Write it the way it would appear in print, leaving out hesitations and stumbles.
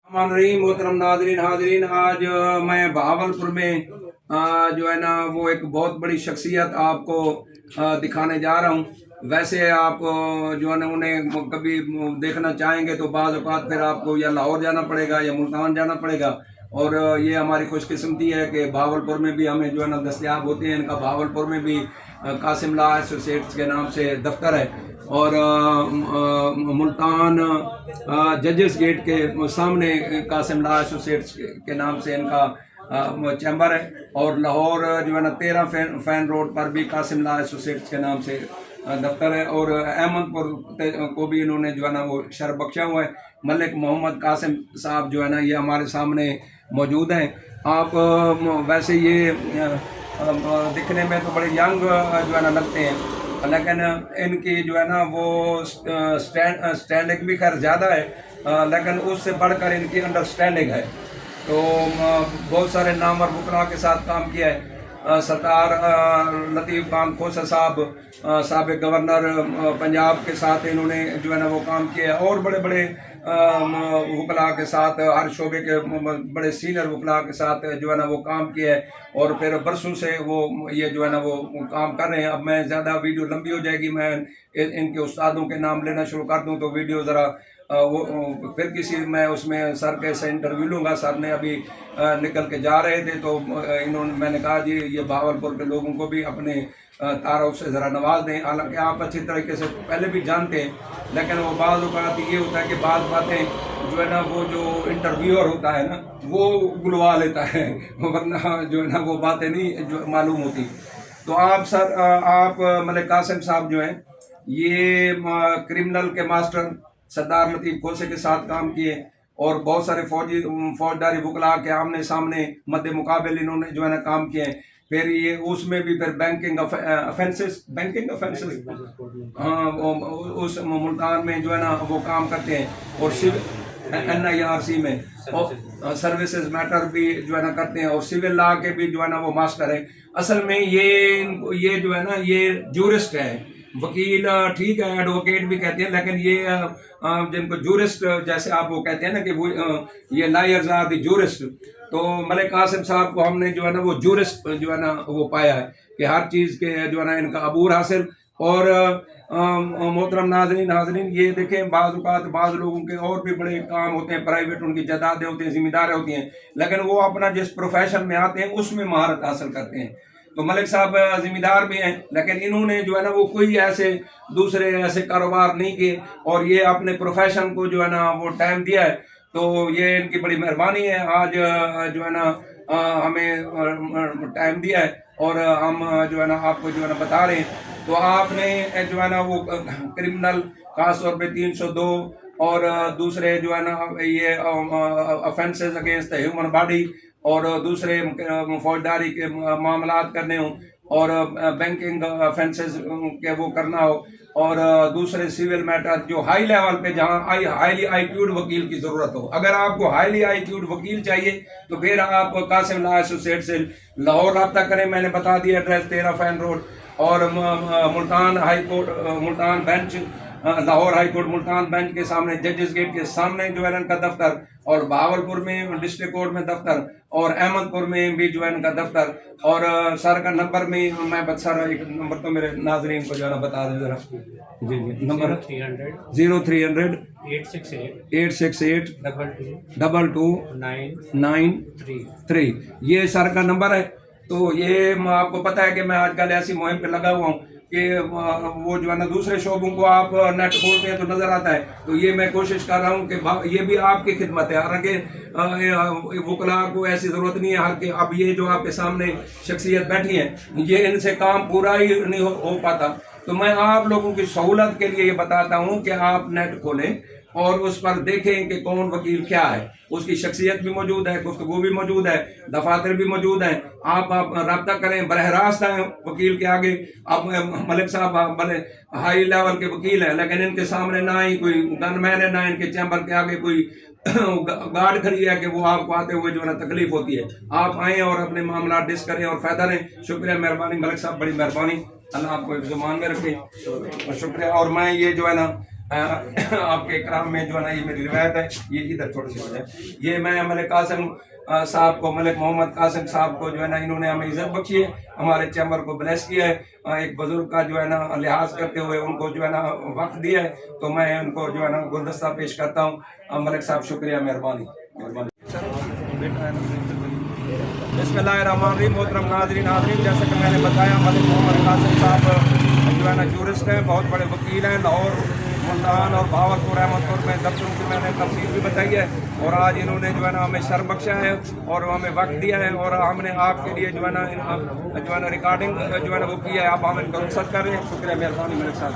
मान रही मोहतरम नाजरीन हाजरीन, आज मैं बहावलपुर में जो है ना वो एक बहुत बड़ी शख्सियत आपको दिखाने जा रहा हूँ। वैसे आप जो है ना उन्हें कभी देखना चाहेंगे तो बाज़ औक़ात फिर आपको या लाहौर जाना पड़ेगा या मुल्तान जाना पड़ेगा। और ये हमारी खुशकिस्मती है कि बहावलपुर में भी हमें जो है ना दस्तयाब होते हैं। इनका बहावलपुर में भी कासिम ला एसोसिएट्स के नाम से दफ्तर है और मुल्तान जजेस गेट के सामने कासिम ला एसोसिएट्स के नाम से इनका चैम्बर है। और लाहौर जो है ना 13 फैन रोड पर भी कासिम ला एसोसिएट्स के नाम से दफ्तर है। और अहमदपुर को भी इन्होंने जो है ना वो शरफ बख्शा हुआ है। मलिक मोहम्मद कासिम साहब जो है ना ये हमारे सामने मौजूद हैं। आप वैसे ये दिखने में तो बड़े यंग जो है ना लगते हैं, लेकिन इनकी जो है ना वो स्टैंडिंग भी खैर ज़्यादा है, लेकिन उससे बढ़कर इनकी अंडरस्टैंडिंग है। तो बहुत सारे नामवर वकला के साथ काम किया है। सरदार लतीफ़ खान खोसा साहब साबिक़ गवर्नर पंजाब के साथ इन्होंने जो है ना वो काम किया है। और बड़े बड़े वकला के साथ, हर शोबे के बड़े सीनियर वकला के साथ जो है ना वो काम किया है। और फिर बरसों से वो ये जो है ना वो काम कर रहे हैं। अब मैं ज़्यादा वीडियो लंबी हो जाएगी, मैं इनके उस्तादों के नाम लेना शुरू कर दूं तो वीडियो ज़रा वो फिर किसी मैं उसमें सर के से इंटरव्यू लूँगा। सर ने अभी निकल के जा रहे थे तो मैंने कहा जी ये बहावलपुर के लोगों को भी अपने तारुफ से ज़रा नवाज दें। हालांकि आप अच्छी तरीके से पहले भी जानते हैं, लेकिन वो बाज़ औक़ात ये होता है कि बात बातें जो है ना वो जो इंटरव्यूअर होता है ना वो बुलवा लेता है, वरना जो है ना वो बातें नहीं जो मालूम होती। तो आप सर आप मलिक कासिम साहब जो हैं ये क्रिमिनल के मास्टर सरदार लतीफ़ खोसे के साथ काम किए और बहुत सारे फौजदारी वकला के आमने सामने मद्दे मुकाबल इन्होंने जो है ना काम किए हैं। फिर ये उसमें भी फिर बैंकिंग ऑफेंसेस हाँ उस मुल्तान में जो है ना वो काम करते हैं। और सिविल NIRC में और सर्विसेज मैटर भी जो है ना करते हैं। और सिविल लॉ के भी जो है ना वो मास्टर है। असल में ये जो है ना ये जूरिस्ट है, वकील ठीक है, एडवोकेट भी कहते हैं, लेकिन ये जिनको जूरिस्ट जैसे आप वो कहते हैं ना कि वो ये लायर्स आर द जूरिस्ट। तो मलिक कासिम साहब को हमने जो है ना वो जूरिस्ट जो है ना वो पाया है कि हर चीज़ के जो है ना इनका अबूर हासिल। और मोहतरम नाज़रीन हाज़रीन, ये देखें बाज़ औक़ात बाज़ लोगों के और भी बड़े काम होते हैं, प्राइवेट उनकी जायदादें होती हैं, ज़िम्मेदारें होती हैं, लेकिन वो अपना जिस प्रोफेशन में आते हैं उसमें महारत हासिल करते हैं। तो मलिक साहब ज़िम्मेदार भी हैं, लेकिन इन्होंने जो है ना वो कोई ऐसे दूसरे ऐसे कारोबार नहीं किए और ये अपने प्रोफेशन को जो है ना वो टाइम दिया है। तो ये इनकी बड़ी मेहरबानी है। आज जो है ना हमें टाइम दिया है और हम जो है ना आपको जो है ना बता रहे हैं। तो आपने जो है ना वो क्रिमिनल खास तौर पे 302 और दूसरे जो है ना ये offences against the human body और दूसरे फौजदारी के मामलात करने हों और बैंकिंग ऑफेंसेस के वो करना हो और दूसरे सिविल मैटर जो हाई लेवल पे जहाँ हाईली आईक्यूड वकील की ज़रूरत हो। अगर आपको हाईली आईक्यूड वकील चाहिए तो फिर आप कासिम ला एसोसिएट से लाहौर रब्ता करें। मैंने बता दिया एड्रेस 13 फैन रोड। और Multan high court Multan bench Lahore high court Multan bench के सामने जजेस गेट के सामने जो है इनका दफ्तर। और बहावलपुर में डिस्ट्रिक्ट कोर्ट में दफ्तर और अहमदपुर में भी जो है इनका दफ्तर। और सर का नंबर में मैं सर एक नंबर तो मेरे नाजरीन को जो है ना बता दें ज़रा। जी जी नंबर 0300 868 22 993 ये सर का नंबर है। तो ये आपको पता है कि मैं आजकल ऐसी मुहिम पे लगा हुआ हूँ कि वो जो है ना दूसरे शोबों को आप नेट खोलते हैं तो नज़र आता है। तो ये मैं कोशिश कर रहा हूँ कि ये भी आपकी खिदमत है। हालांकि वकला को ऐसी ज़रूरत नहीं है हर के। अब ये जो आपके सामने शख्सियत बैठी है ये इनसे काम पूरा ही नहीं हो पाता। तो मैं आप लोगों की सहूलत के लिए ये बताता हूँ कि आप नेट खोलें और उस पर देखें कि कौन वकील क्या है। उसकी शख्सियत भी मौजूद है, गुफ्तगू भी मौजूद है, दफातर भी मौजूद हैं। आप रब्ता करें, बरह रास्त आए वकील के आगे। आप मलिक साहब भले हाई लेवल के वकील हैं, लेकिन इनके सामने ना ही कोई गनमैन है, ना इनके चैम्बर के आगे कोई गार्ड खड़ी है कि वो आपको आते हुए जो है ना तकलीफ होती है। आप आएँ और अपने मामला डिस करें और फ़ायदा लें। शुक्रिया, मेहरबानी मलिक साहब, बड़ी मेहरबानी। अल्लाह आपको ज़ुबान में रखे, शुक्रिया। और मैं ये जो है ना آپ کے اکرام میں جو ہے نا یہ میری روایت ہے. یہ ادھر تھوڑی سی ہے. یہ میں ملک قاسم صاحب کو, ملک محمد قاسم صاحب کو جو ہے نا انہوں نے ہمیں عزت بخشی ہے, ہمارے چیمبر کو بلیس کیا ہے, ایک بزرگ کا جو ہے نا لحاظ کرتے ہوئے ان کو جو ہے نا وقت دیا ہے, تو میں ان کو جو ہے نا گلدستہ پیش کرتا ہوں. ملک صاحب شکریہ, مہربانی. بسم اللہ الرحمن الرحیم. محترم ناظرین حاضرین, جیسا کہ میں نے بتایا ملک محمد قاسم صاحب جو ہے نا جورسٹ ہیں, بہت بڑے وکیل ہیں. لاہور, ملتان اور بھاولپور, احمد پور میں دفتروں کی میں نے تفصیل بھی بتائی ہے, اور آج انہوں نے جو ہے نا ہمیں شرف بخشا ہے اور ہمیں وقت دیا ہے, اور ہم نے آپ کے لیے جو ہے نا ریکارڈنگ جو ہے نا وہ کی ہے. آپ ہم ان کو رخصت کر رہے ہیں. شکریہ, مہربانی. ملک صاحب